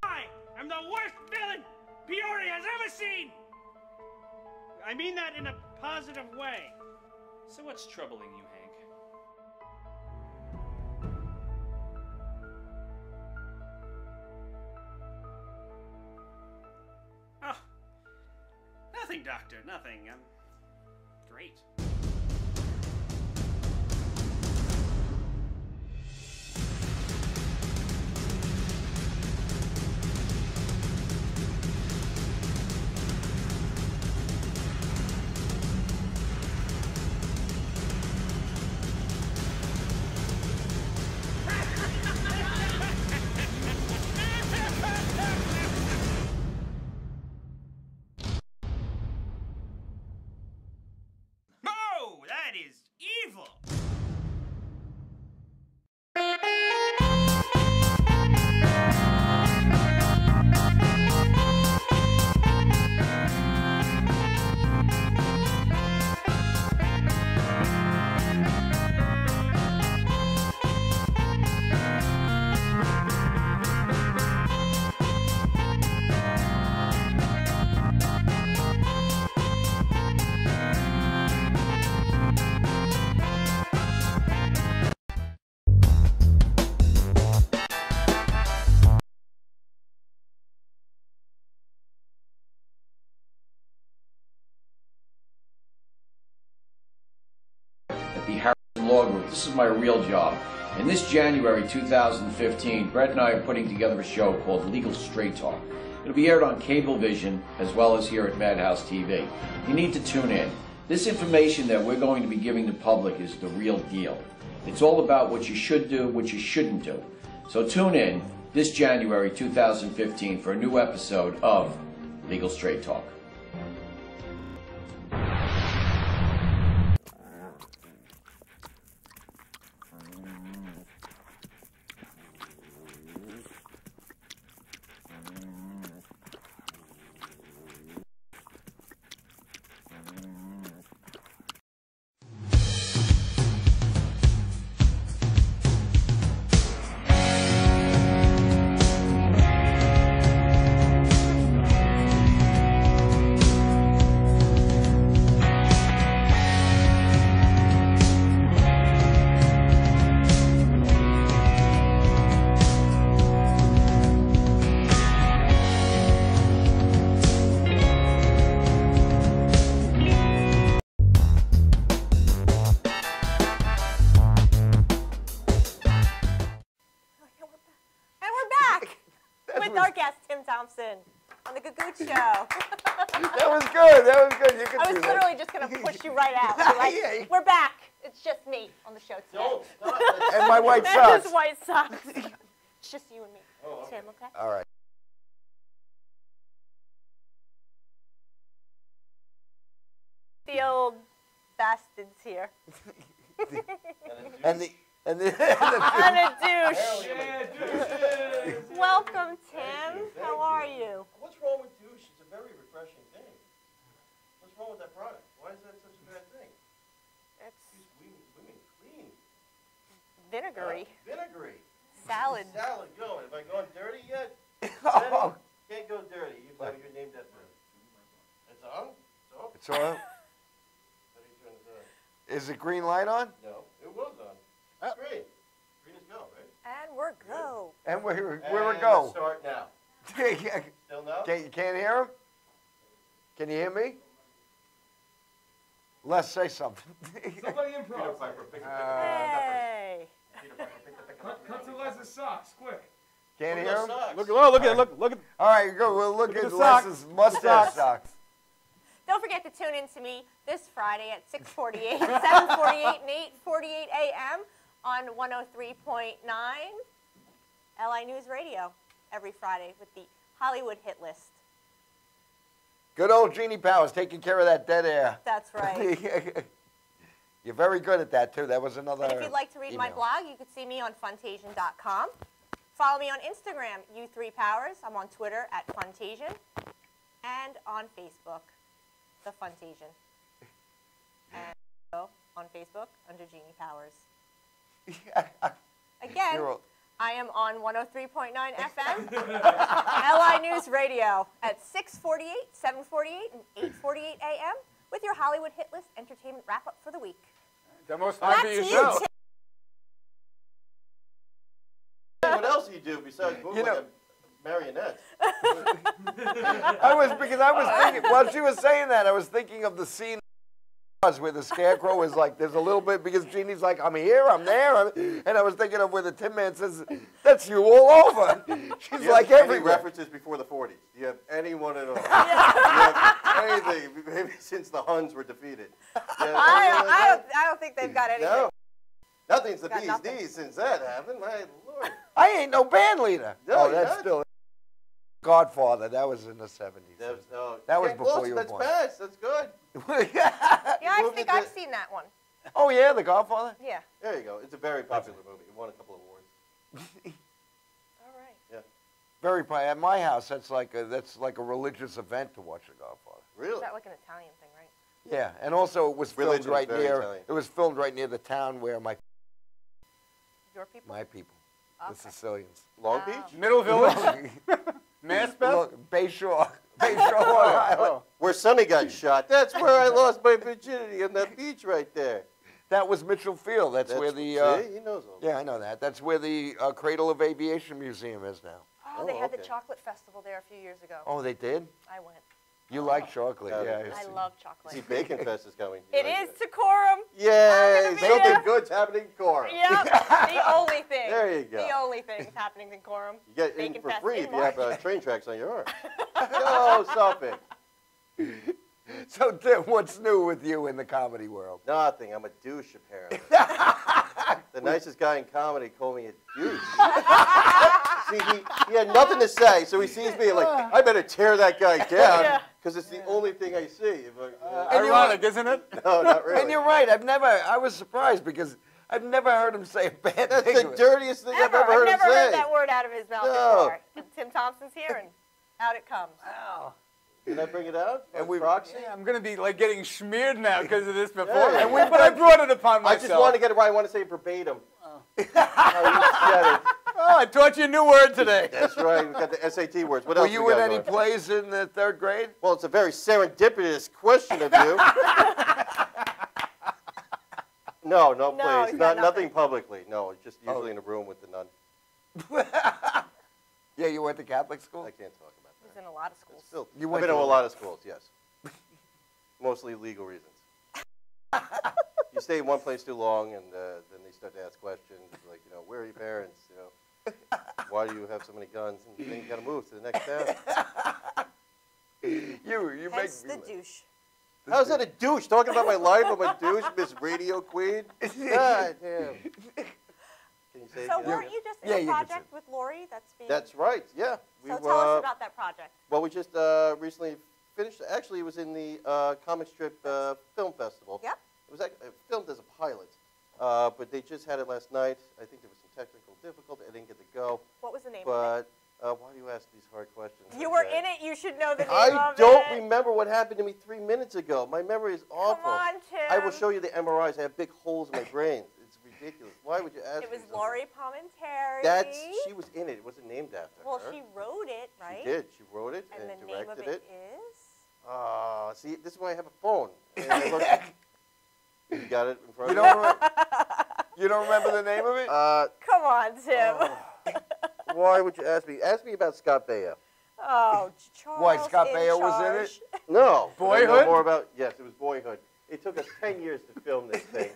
I am the worst villain Peoria has ever seen! I mean that in a positive way. So what's troubling you, Hank? Oh, nothing, Doctor, nothing. I'm great. Oh, that is evil! At the Harrison Law Group. This is my real job. And this January 2015, Brett and I are putting together a show called Legal Straight Talk. It'll be aired on Cablevision as well as here at Madhouse TV. You need to tune in. This information that we're going to be giving the public is the real deal. It's all about what you should do, what you shouldn't do. So tune in this January 2015 for a new episode of Legal Straight Talk. Thomson on the Gagoot Show. That was good. That was good. You could I do was that. literally just going to push you right out. Be like, Yeah. we're back. It's just me on the show today. And my white And socks. his white socks. It's just you and me. Tim, okay? All right. The old bastards here. And the And a douche. Yeah, douches. Welcome, Tim. How are you? What's wrong with douche? It's a very refreshing thing. What's wrong with that product? Why is that such a bad thing? It's Keeps women clean. vinegary. Vinegary. Salad. Salad going. Have I gone dirty yet? Oh. Can't go dirty. You have your name that first. It's on? So? It's on. How do you turn this on? Is it green light on? No, it was on. It's green. Green is go, right? And we're go. And we're And a go. let's start now. Yeah. Still no? You can't hear him? Can you hear me? Les, say something. Somebody Peter improv. Piper, pick Hey. Peter Piper, pick the Cut to Les's socks, quick. Can't hear him? Look at. All right, go. We'll look at the socks. Les's mustache socks. Don't forget to tune in to me this Friday at 6:48, 7:48, and 8:48 a.m. on 103.9 LI News Radio every Friday with the Hollywood Hit List. Good old Jeannie Powers taking care of that dead air. That's right. You're very good at that, too. That was another And if you'd like to read my email. blog, you can see me on Funtasia.com. Follow me on Instagram, U3Powers. I'm on Twitter at Funtasian. And on Facebook, The Funtasian. And also on Facebook under Jeannie Powers. Again, You're all- I am on 103.9 FM, LI News Radio at 6:48, 7:48, and 8:48 a.m. with your Hollywood Hit List entertainment wrap-up for the week. It's almost time for That's your you, show. Tim. What else do you do besides move You know- like a marionette? I was thinking, while she was saying that, I was thinking of the scene where the Scarecrow was like, there's a little bit, because Jeannie's like, I'm here, I'm there, and I was thinking of where the Tin Man says, that's you all over. She's Do you like have any everywhere. references before the 40s? Do you have any one at all? Do you have anything, maybe since the Huns were defeated? I don't think they've got anything. No. Nothing's the Got bee's nothing. knees since that happened. My Lord. I ain't no band leader. No, Oh, you're that's not. still Godfather. That was in the 70s. That was Okay, before close, you were that's born. fast. That's good. Yeah, I Moved think it I've to- seen that one. Oh, yeah, The Godfather? Yeah. There you go. It's a very popular movie. It won a couple of awards. All right. Yeah. Very at my house, that's like a religious event to watch The Godfather. Really? Is that like an Italian thing, right? Yeah, and also it was filmed Religion is right very near. Italian. It was filmed right near the town where my Your people? people, Okay. the Sicilians. Long Oh. Beach? Middle Village? Mass Beth? Look, Bayshore, Bayshore, Long Island. Where Sonny got shot. That's where I lost my virginity, on that beach right there. That was Mitchell Field. That's where the. see, he knows all. Yeah, I know that. That's where the Cradle of Aviation Museum is now. Oh, they had the okay. chocolate festival there a few years ago. Oh, they did. I went. You like chocolate, Yeah. yeah. I see. love chocolate. See, Bacon Fest is coming. It is Decorum. Yay! I'm gonna be Something there. good's happening in Cora. Yep, the only thing. There you go. The only thing that's happening in Corum. You get in Bacon for Fest free in if you have March. train tracks on your arm. No, stop it. So, Tim, what's new with you in the comedy world? Nothing. I'm a douche, apparently. The nicest guy in comedy called me a douche. See, he had nothing to say, so he sees me like, I better tear that guy down, because it's the only thing I see. If Ironic, isn't it? no, not really. And you're right. I was surprised because I've never heard him say a bad That's thing. the dirtiest thing I've ever heard I've him never say. heard that word out of his mouth No. before. And Tim Thompson's here, and out it comes. Wow. Did I bring it out? And we- proxy? Yeah, I'm going to be like getting smeared now because of this before. Yeah. And but I brought it upon I myself. just want to get it right. I want to say it verbatim. How you said it. Oh, I taught you a new word today. That's right. We got the SAT words. What Were else you we in got any going? plays in the 3rd grade? Well, it's a very serendipitous question of you. No, No, plays. he's got Nothing publicly. No, just usually in a room with the nun. Yeah, you went to Catholic school? I can't talk about He's that. in a lot of schools. Still, You I've went been to to a a- lot of schools, yes. Mostly legal reasons. You stay in one place too long, and then they start to ask questions, like, where are your parents? why do you have so many guns? And then you got to move to the next town. You make Hence me the laugh. douche. How's that a douche? Talking about my life, I'm a douche, Miss Radio Queen? God damn. Can you say So it again? weren't you just in Yeah, a you can project with Lori that's being... That's right, yeah. So tell us about that project. Well, we just recently finished. Actually, it was in the comic strip film festival. Yep. It was filmed as a pilot, but they just had it last night. I think there was some technical difficulty. I didn't get to go. What was the name of it? But why do you ask these hard questions? You were in it. You should know the name I of don't it. remember what happened to me 3 minutes ago. My memory is awful. Come on, Tim. I will show you the MRIs. I have big holes in my brain. It's ridiculous. Why would you ask It was me something? Lori Palmentari. She was in it. It wasn't named after Well, her. she wrote it, right? She did. She wrote it And and the name of directed it is? See, this is why I have a phone. And I look, you got it in front You of you? don't, you don't remember the name of it? Come on, Tim. Why would you ask me? Ask me about Scott Baio. Oh, Charles Why, Scott in Baio was in charge. it? No. but I know Boyhood? more about, yes, it was Boyhood. It took us 10 years to film this thing.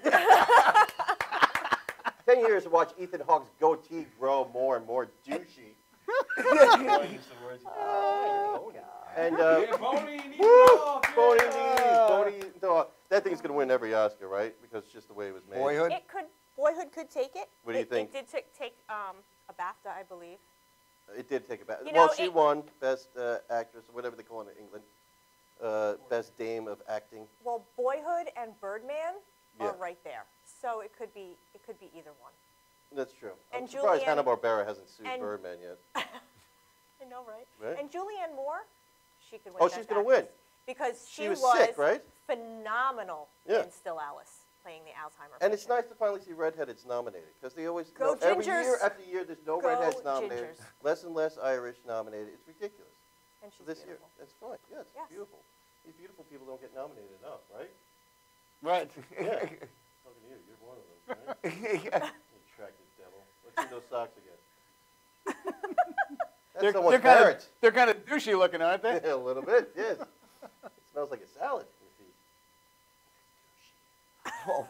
10 years to watch Ethan Hawke's goatee grow more and more douchey. And Boney needs woo, off, Boney yeah. Boney, no, that thing's gonna win every Oscar, right? Because it's just the way it was made. Boyhood? Boyhood could take it. What do you think? It did take a BAFTA, I believe. It did take it back. You Well, know, she won Best Actress, or whatever they call it in England. Best Dame of Acting. Well, Boyhood and Birdman Yeah. are right there, so it could be either one. That's true. I'm And surprised Julianne- Hanna-Barbera hasn't sued and- Birdman yet. I know, right? Right. And Julianne Moore, she could win. Oh, Best she's gonna Actress win. because She was sick, right? phenomenal Yeah. in Still Alice, playing the Alzheimer's. And it's nice to finally see redheadeds nominated, because they always, Go every Gingers. year after year, there's no Go redheads nominated. Gingers. Less and less Irish nominated. It's ridiculous. And she's So this beautiful. year, that's fine. Yeah, it's Yes. beautiful. These beautiful people don't get nominated enough, right? Right. Yeah. Talking to you, you're one of them, right? Attractive devil. Let's see those socks again. That's someone's parents. They're kind of douchey looking, aren't they? A little bit, yes. It smells like a salad. Oh,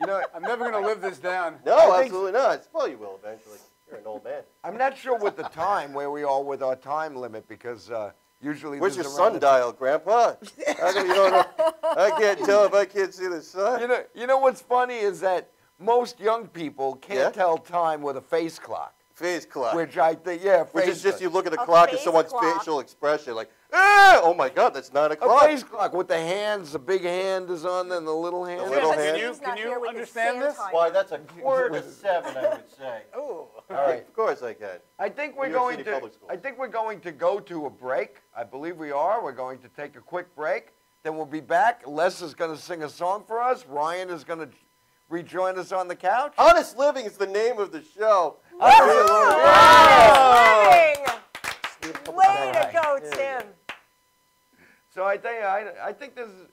you know, I'm never going to live this down. No, I think- absolutely not. Well, you will eventually. You're an old man. I'm not sure with the time, where we are with our time limit, because usually Where's this your is around sundial, Grandpa? How come you don't know? I can't tell if I can't see the sun. You know what's funny is that most young people can't Yeah? tell time with a face clock. Face clock. Which I think, yeah, Which face is just you look at the A clock and face someone's clock. facial expression, like, ah, oh my God, that's 9 A o'clock. face clock with the hands, the big hand is on, and the little hand. The little but hand. Steve's not Can you here with his understand sand this? timer. Why, that's a quarter to 7, I would say. Oh. All right. Of course I can. I think we're New York going City to. Public Schools. I think we're going to go to a break. I believe we are. We're going to take a quick break. Then we'll be back. Les is going to sing a song for us. Ryan is going to rejoin us on the couch. Honest Living is the name of the show. Living! Way to go, Tim. So I think this is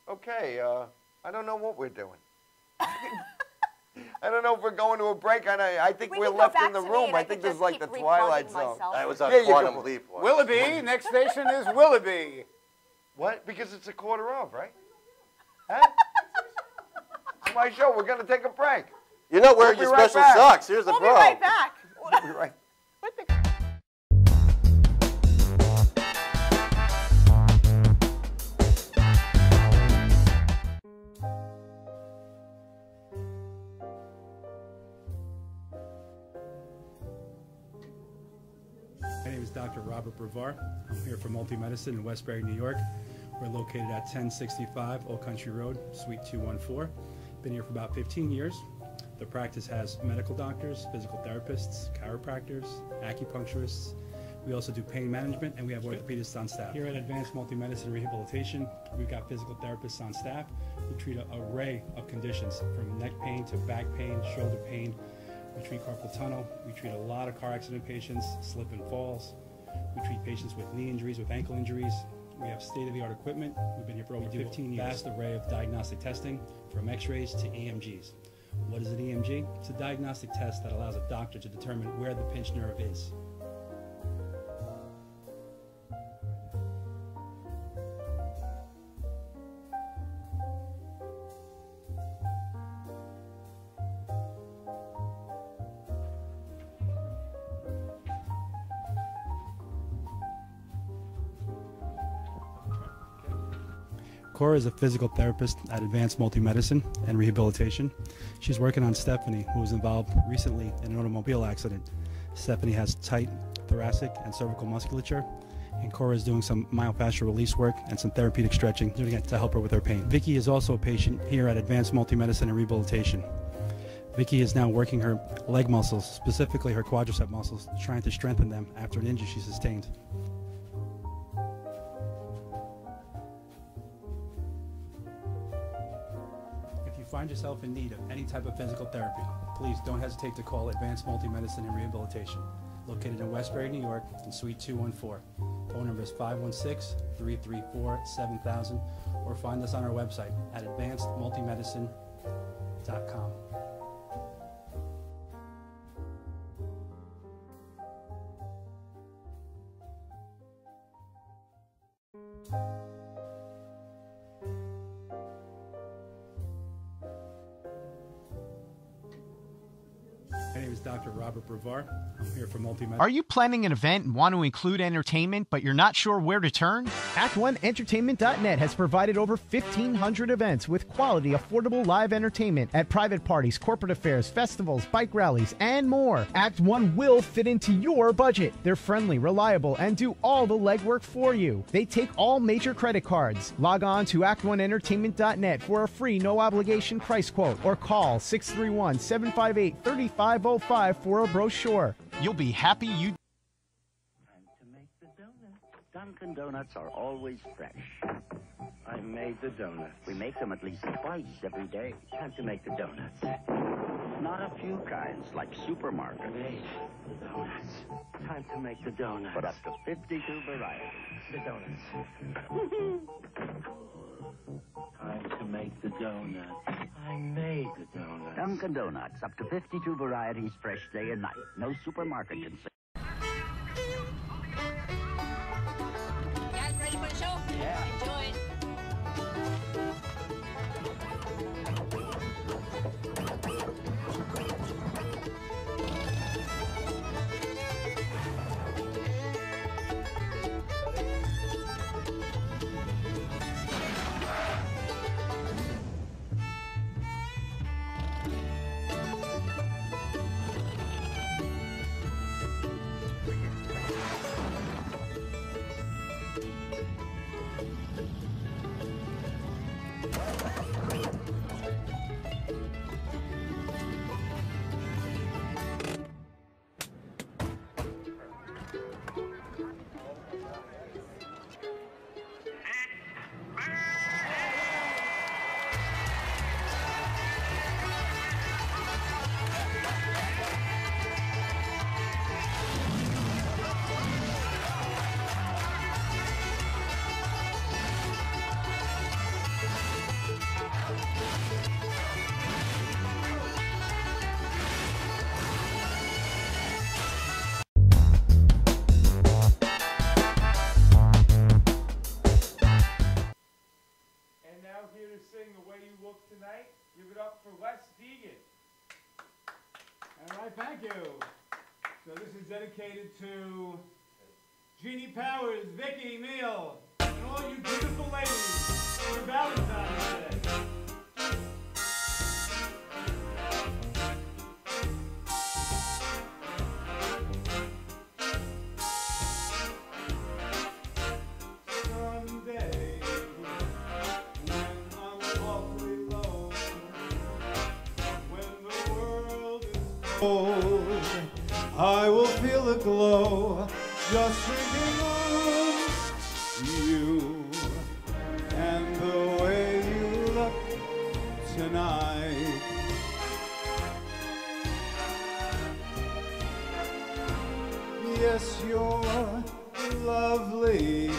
okay. I don't know what we're doing. I don't know if we're going to a break. I think We we're can go left back in the to me room. and I I think could this is just like the keep Twilight replugging Zone. myself. That was on Yeah, you Quantum can- Leap. once. Willoughby, next station is Willoughby. What? Because it's a quarter of, right? Huh? It's my show. We're going to take a break. You're not wearing We'll your be right special back. socks. Here's the We'll be problem. right back. We'll be right. What the? My name is Dr. Robert Brevard. I'm here for Multi-Medicine in Westbury, New York. We're located at 1065 Old Country Road, Suite 214. Been here for about 15 years. The practice has medical doctors, physical therapists, chiropractors, acupuncturists. We also do pain management, and we have orthopedists on staff. Here at Advanced Multi-Medicine Rehabilitation, we've got physical therapists on staff who treat an array of conditions, from neck pain to back pain, shoulder pain. We treat carpal tunnel. We treat a lot of car accident patients, slip and falls. We treat patients with knee injuries, with ankle injuries. We have state-of-the-art equipment. We've been here for over 15 years. Vast array of diagnostic testing, from x-rays to EMGs. What is an EMG? It's a diagnostic test that allows a doctor to determine where the pinched nerve is. Cora is a physical therapist at Advanced Multi-Medicine and Rehabilitation. She's working on Stephanie, who was involved recently in an automobile accident. Stephanie has tight thoracic and cervical musculature, and Cora is doing some myofascial release work and some therapeutic stretching doing it to help her with her pain. Vicky is also a patient here at Advanced Multi-Medicine and Rehabilitation. Vicky is now working her leg muscles, specifically her quadricep muscles, trying to strengthen them after an injury she sustained. If you find yourself in need of any type of physical therapy, please don't hesitate to call Advanced Multi-Medicine and Rehabilitation, located in Westbury, New York, in Suite 214. Phone number is 516-334-7000, or find us on our website at advancedmultimedicine.com. My name is Dr. Robert Brevard. I'm here for Multi-Medicine. Are you planning an event and want to include entertainment, but you're not sure where to turn? Act1Entertainment.net has provided over 1,500 events with quality, affordable live entertainment at private parties, corporate affairs, festivals, bike rallies, and more. Act 1 will fit into your budget. They're friendly, reliable, and do all the legwork for you. They take all major credit cards. Log on to Act1Entertainment.net for a free, no-obligation price quote, or call 631-758-3505 for a brochure. You'll be happy you... Time to make the donuts. Dunkin' Donuts are always fresh. I made the donuts. We make them at least twice every day. Time to make the donuts. Not a few kinds, like supermarket. I made the donuts. Time to make the donuts. But up to 52 varieties. The donuts. Time to make the donuts. I made the donuts. Dunkin' Donuts, up to 52 varieties, fresh day and night. No supermarket can say. Guys, ready for the show? Yeah. Enjoy it. Tonight, give it up for Degan. All right, thank you. So this is dedicated to Jeannie Powers, Vicky, Neil, and all you beautiful ladies for Valentine's Day. I will feel a glow just thinking of you and the way you look tonight. Yes, you're lovely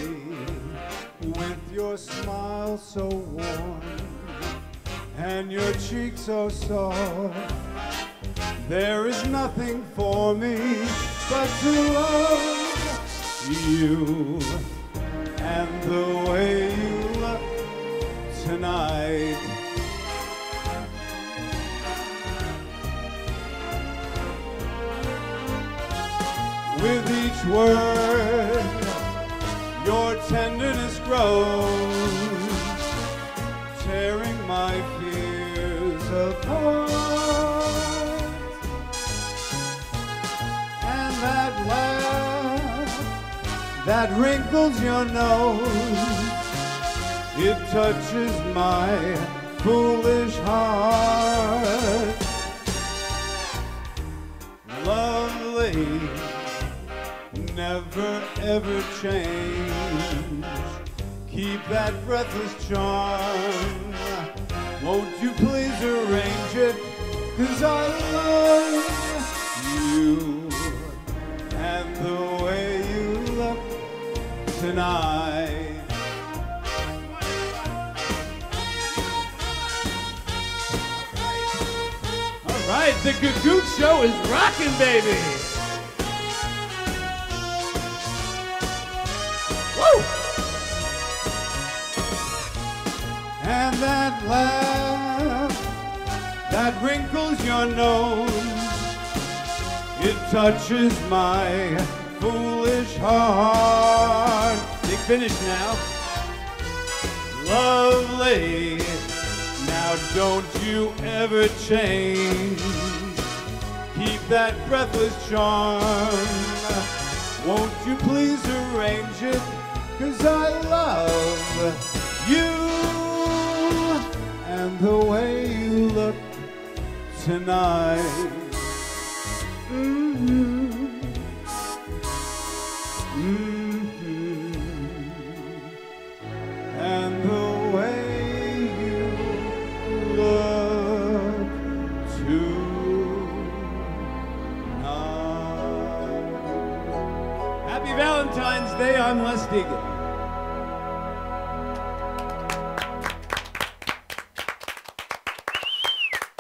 with your smile so warm and your cheek so soft. There is nothing for me but to love you and the way you look tonight. With each word, your tenderness grows, tearing my fears apart. And that laugh that wrinkles your nose, it touches my foolish heart. Lovely, never ever change. Keep that breathless charm. Won't you please arrange it? 'Cause I love you and the way you look tonight. All right, the Gagoot Show is rocking, baby. Woo! And that laugh that wrinkles your nose, it touches my foolish heart. Big finish now. Lovely, now don't you ever change. Keep that breathless charm. Won't you please arrange it? 'Cause I love you and the way you look tonight. And the way you look tonight. Happy Valentine's Day, I'm Les Degan.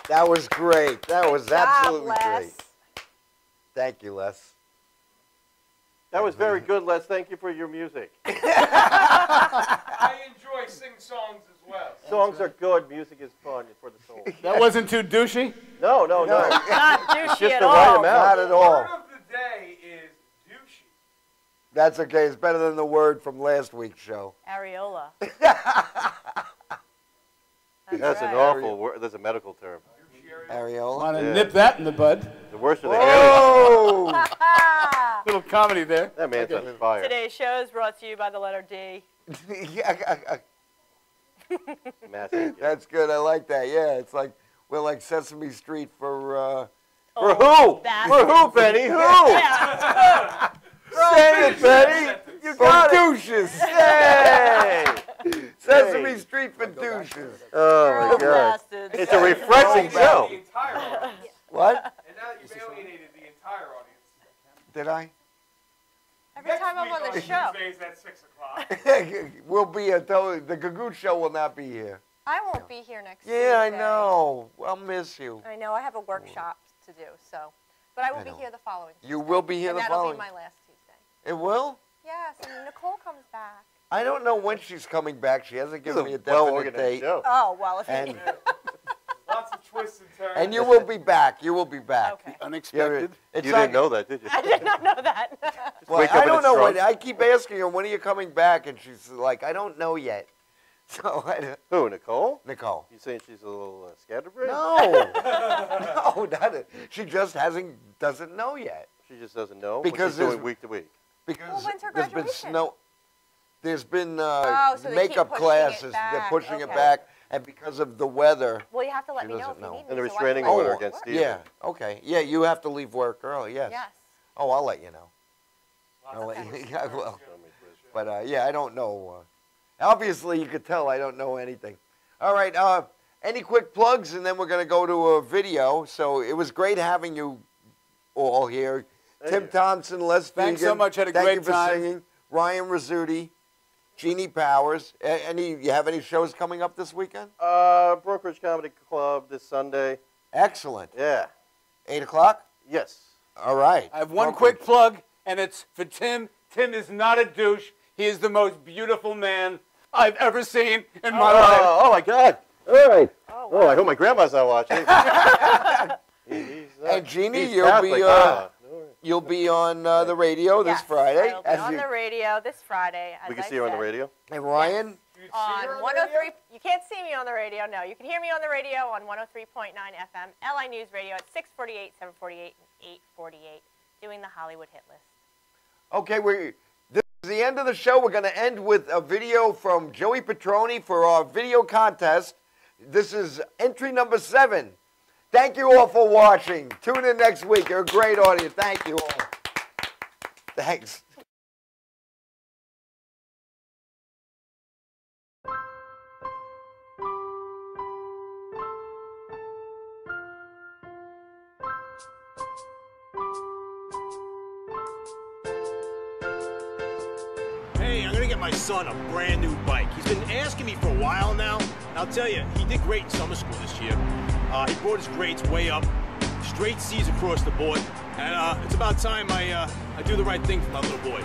That was great. That was absolutely Les. great. Thank you, Les. That was very good, Les. Thank you for your music. I enjoy singing songs as well. Songs are good. Music is fun for the soul. That wasn't too douchey? No. Not douchey Just at the all. right amount. Not at all. Word of the day is douchey. That's okay. It's better than the word from last week's show. Areola. That's an right. awful word. That's a medical term. Areola. Want to Yeah. nip that in the bud. The worst of the Oh! Little comedy there. That man's on fire. Today's show is brought to you by the letter D. Massive. That's good. I like that. Yeah, it's like we're like Sesame Street for For who? Bastards. For who, Benny? Who? Yeah. Say it, Benny. You got douches. Hey! Sesame Street for douches. Oh my Girl God! bastards. It's a refreshing show. The entire audience. What? And now you've alienated the entire audience. Did I? Every time I'm on the show. Tuesdays at 6 o'clock. We'll be at the Gagoot Show will not be here. I won't be here next Yeah, I Tuesday. know. I'll miss you. I know. I have a workshop to do, so. But I will I be know. here the following Tuesday. You will be here and the that'll following. be my last Tuesday. It will? Yes, and Nicole comes back. I don't know when she's coming back. She hasn't given me a It's a definite well-organized date. show. Oh, well, if And you... Lots of twists and turns. and you will be back. You will be back. Okay. Unexpected. It's You like- didn't know that, did you? I did not know that. Well, wake up I in don't a know. trunk. I keep asking her, when are you coming back? And she's like, I don't know yet. So, Who, Nicole? Nicole. You saying she's a little scatterbrained? No. No, not it. She just doesn't know yet. She just doesn't know. Because What's she doing there's- week to week. Because Well, when's her there's been graduation? snow. There's been Oh, so they keep makeup pushing it classes. They're back. pushing it Okay. back. And because of the weather. Well, you have to let She me know doesn't if you know. need me. And the so I can restraining let you order know against what Steve. Yeah, okay. Yeah, you have to leave work early, yes. Yes. Oh, I'll let you know. I'll Okay. let you, yeah, I will. But, yeah, I don't know. Obviously, you could tell I don't know anything. All right, any quick plugs, and then we're going to go to a video. So it was great having you all here. Tim Thomson, Les Thanks Degan, so much. Had a thank great you for time. singing. Ryan Rizzuti, Jeannie Powers. You have any shows coming up this weekend? Brokerage Comedy Club this Sunday. Excellent. Yeah. 8 o'clock? Yes. All right. I have one Brokerage. quick plug, and it's for Tim. Tim is not a douche. He is the most beautiful man I've ever seen in my life. Oh my God. All right. Oh, Oh, I hope my grandma's not watching. And Jeannie, he's you'll Catholic. you'll be on the radio this Yes, Friday. I will be on the radio this Friday. As We can I see her on the said. radio. And Ryan, on 103. You can't see me on the radio, no. You can hear me on the radio on 103.9 FM, LI News Radio at 648, 748, and 848, doing the Hollywood hit list. Okay, this is the end of the show. We're going to end with a video from Joey Petroni for our video contest. This is entry number 7. Thank you all for watching. Tune in next week. You're a great audience. Thank you all. Thanks. Hey, I'm gonna get my son a brand new bike. He's been asking me for a while now. And I'll tell you, he did great in summer school this year. He brought his grades way up, straight C's across the board, and it's about time I do the right thing for my little boy.